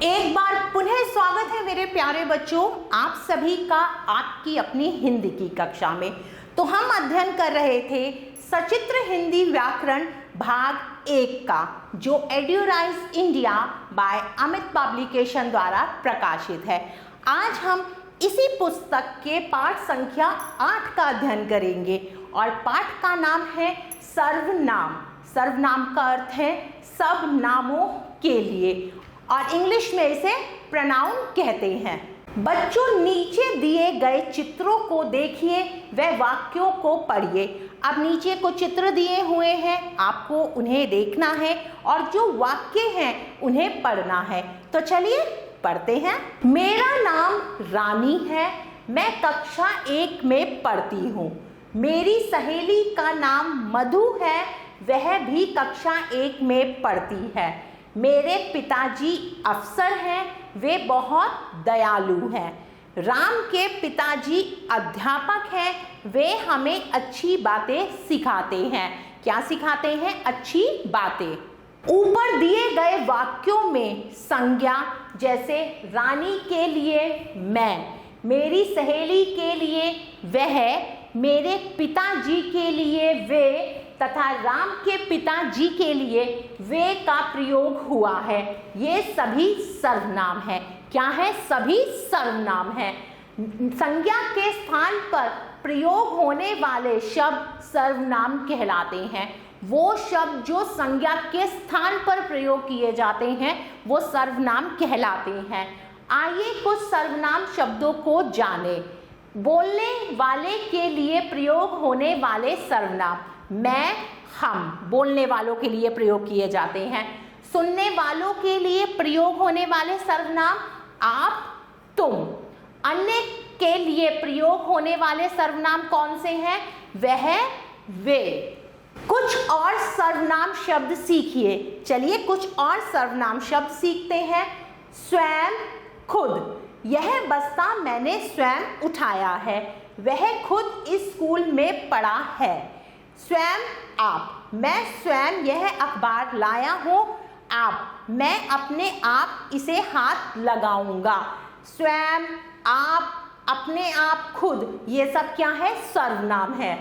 एक बार पुनः स्वागत है मेरे प्यारे बच्चों, आप सभी का आपकी अपनी हिंदी की कक्षा में। तो हम अध्ययन कर रहे थे सचित्र हिंदी व्याकरण भाग 1 का, जो एड्यूराइज इंडिया बाय अमित पब्लिकेशन द्वारा प्रकाशित है। आज हम इसी पुस्तक के पाठ संख्या 8 का अध्ययन करेंगे और पाठ का नाम है सर्वनाम। सर्वनाम का अर्थ है सब नामों के लिए और इंग्लिश में इसे प्रोनाउन कहते हैं। बच्चों, नीचे दिए गए चित्रों को देखिए व वाक्यों को पढ़िए। अब नीचे को चित्र दिए हुए हैं, आपको उन्हें देखना है और जो वाक्य हैं उन्हें पढ़ना है। तो चलिए पढ़ते हैं। मेरा नाम रानी है, मैं कक्षा 1 में पढ़ती हूँ। मेरी सहेली का नाम मधु है, वह भी कक्षा 1 में पढ़ती है। मेरे पिताजी अफसर हैं, वे बहुत दयालु हैं। राम के पिताजी अध्यापक हैं, वे हमें अच्छी बातें सिखाते हैं। क्या सिखाते हैं? अच्छी बातें। ऊपर दिए गए वाक्यों में संज्ञा जैसे रानी के लिए मैं, मेरी सहेली के लिए वह, मेरे पिताजी के लिए वे तथा राम के पिताजी के लिए वे का प्रयोग हुआ है। ये सभी सर्वनाम है। क्या है? सभी सर्वनाम है। संज्ञा के स्थान पर प्रयोग होने वाले शब्द सर्वनाम कहलाते हैं। वो शब्द जो संज्ञा के स्थान पर प्रयोग किए जाते हैं वो सर्वनाम कहलाते हैं। आइए कुछ सर्वनाम शब्दों को जानें। बोलने वाले के लिए प्रयोग होने वाले सर्वनाम मैं, हम बोलने वालों के लिए प्रयोग किए जाते हैं। सुनने वालों के लिए प्रयोग होने वाले सर्वनाम आप, तुम। अन्य के लिए प्रयोग होने वाले सर्वनाम कौन से हैं? वह, वे। कुछ और सर्वनाम शब्द सीखिए। चलिए कुछ और सर्वनाम शब्द सीखते हैं। स्वयं, खुद। यह बस्ता मैंने स्वयं उठाया है, वह खुद इस स्कूल में पढ़ा है। स्वयं, आप। मैं स्वयं यह अखबार लाया हूँ। आप, मैं अपने आप इसे हाथ लगाऊंगा। स्वयं, आप, अपने आप, खुद, ये सब क्या है? सर्वनाम है।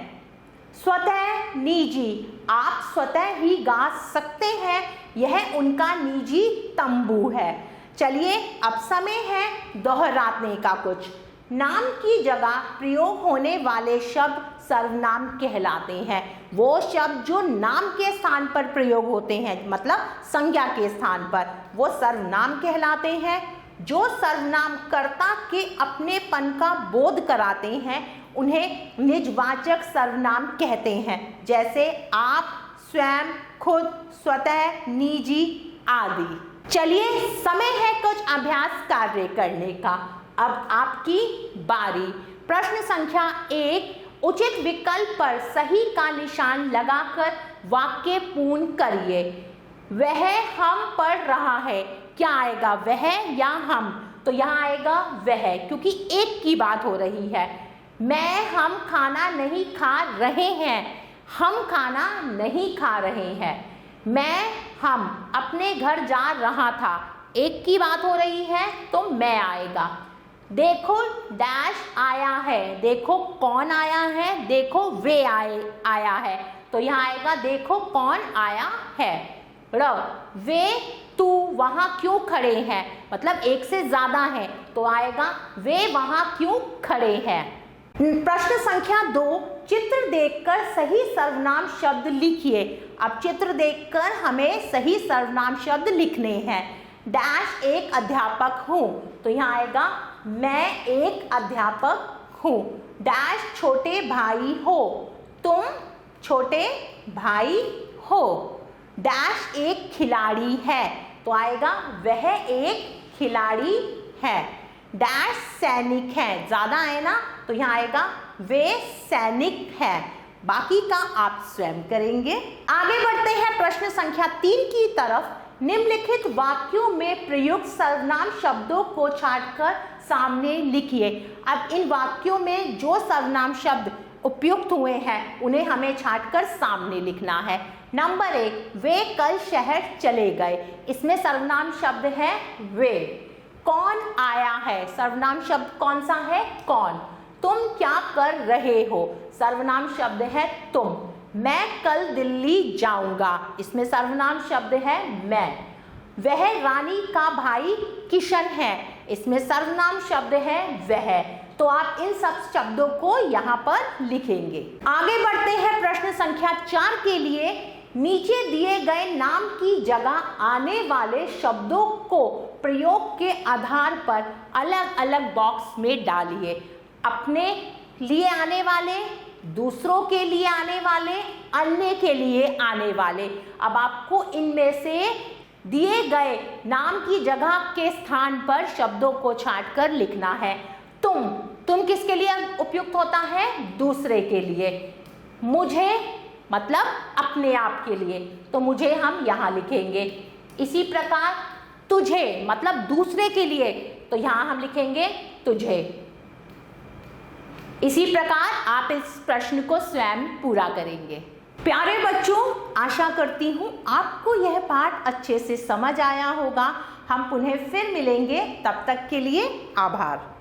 स्वतः, निजी। आप स्वतः ही गा सकते हैं, यह उनका निजी तंबू है। चलिए अब समय है दोहराने का। कुछ नाम की जगह प्रयोग होने वाले शब्द सर्वनाम कहलाते हैं। वो शब्द जो नाम के स्थान पर प्रयोग होते हैं, मतलब संज्ञा के स्थान पर, वो सर्वनाम कहलाते हैं। जो सर्वनाम कर्ता के अपनेपन का बोध कराते हैं उन्हें निजवाचक सर्वनाम कहते हैं, जैसे आप, स्वयं, खुद, स्वतः, निजी आदि। चलिए समय है कुछ अभ्यास कार्य करने का। अब आपकी बारी। प्रश्न संख्या 1, उचित विकल्प पर सही का निशान लगाकर वाक्य पूर्ण करिए। वह हम पढ़ रहा है। क्या आएगा? वह या हम? तो यहाँ आएगा वह, क्योंकि एक की बात हो रही है। हम खाना नहीं खा रहे हैं। हम खाना नहीं खा रहे हैं। हम अपने घर जा रहा था। एक की बात हो रही है तो मैं आएगा। देखो डैश आया है। देखो कौन आया है? देखो वे आया है। तो यहाँ आएगा देखो कौन आया है। वे, तू वहाँ क्यों खड़े हैं? मतलब एक से ज्यादा है तो आएगा वे वहाँ क्यों खड़े हैं। प्रश्न संख्या 2, चित्र देखकर सही सर्वनाम शब्द लिखिए। अब चित्र देखकर हमें सही सर्वनाम शब्द लिखने हैं। डैश एक अध्यापक हूँ, तो यहाँ आएगा मैं एक अध्यापक हूँ। डैश छोटे भाई हो, तुम छोटे भाई हो। डैश एक खिलाड़ी है, तो आएगा वह एक खिलाड़ी है। डैश सैनिक है, ज्यादा है ना, तो यहाँ आएगा वे सैनिक है। बाकी का आप स्वयं करेंगे। आगे बढ़ते हैं प्रश्न संख्या 3 की तरफ। निम्नलिखित वाक्यों में प्रयुक्त सर्वनाम शब्दों को छांटकर सामने लिखिए। अब इन वाक्यों में जो सर्वनाम शब्द उपयुक्त हुए हैं उन्हें हमें छांटकर सामने लिखना है। नंबर 1, वे कल शहर चले गए। इसमें सर्वनाम शब्द है वे। कौन आया है, सर्वनाम शब्द कौन सा है, कौन। तुम क्या कर रहे हो, सर्वनाम शब्द है तुम। मैं कल दिल्ली जाऊंगा, इसमें सर्वनाम शब्द है मैं। वह रानी का भाई किशन है, इसमें सर्वनाम शब्द है वह। तो आप इन सब शब्दों को यहाँ पर लिखेंगे। आगे बढ़ते हैं प्रश्न संख्या 4 के लिए। नीचे दिए गए नाम की जगह आने वाले शब्दों को प्रयोग के आधार पर अलग अलग बॉक्स में डालिए। अपने लिए आने वाले, दूसरों के लिए आने वाले, अन्य के लिए आने वाले। अब आपको इनमें से दिए गए नाम की जगह के स्थान पर शब्दों को छांटकर लिखना है। तुम किसके लिए उपयुक्त होता है, दूसरे के लिए। मुझे मतलब अपने आप के लिए, तो मुझे हम यहाँ लिखेंगे। इसी प्रकार तुझे मतलब दूसरे के लिए, तो यहाँ हम लिखेंगे तुझे। इसी प्रकार आप इस प्रश्न को स्वयं पूरा करेंगे। प्यारे बच्चों, आशा करती हूँ आपको यह पाठ अच्छे से समझ आया होगा। हम पुनः फिर मिलेंगे, तब तक के लिए आभार।